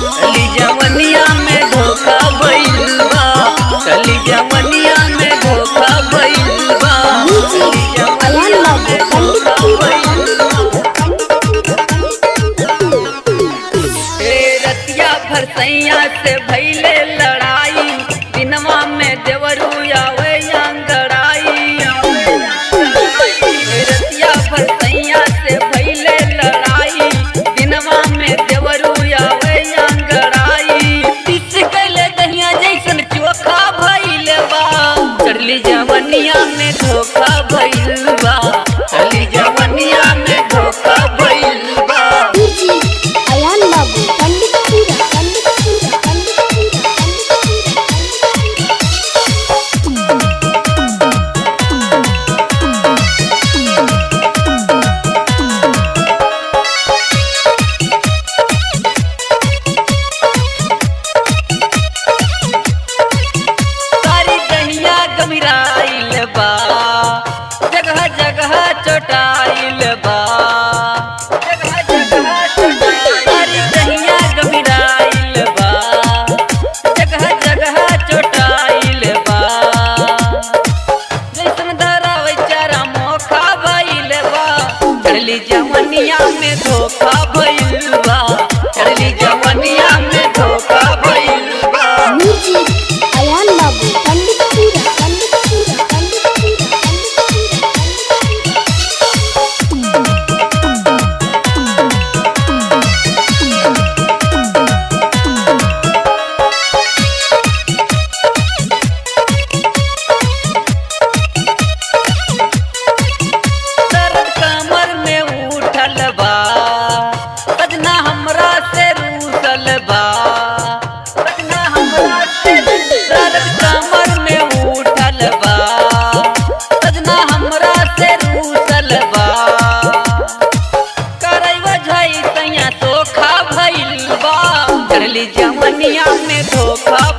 चली जवनिया में धोखा भइल बा, चली जवनिया में धोखा भइल बा, चली जवनिया में धोखा भइल बा। रतिया भर सैया से भइले लड़ाई, दिनवा में देवरू आवे अंगड़ाई। रतिया भर सैया से भइले लड़ाई, दिनवा में देवरू आवे अंगड़ाई। पिस गइले दहिया जैसन चोखा भइल बा, चढ़ली जवनिया में धोखा भइल बा, चढ़ली जवनिया में धोखा भइल बा। जगह जगह चोटाइल बा, जगह जगह चोटाइल दहिया गमिराइल बा, जगह जगह चोटाइल बा। जैसन धरावे चारा मोखा भइल बा, चढ़ली जवनिया में धोखा भइल बा, चढ़ली जवनिया में धोखा भइल बा। सजना हमरा से रूसल बा, सजना हमरा से दर्द कमर में उठल बा, सजना हमरा से रूसल बा। करैवा झई तैया धोखा भइल बा, चढ़ली जवनिया में धोखा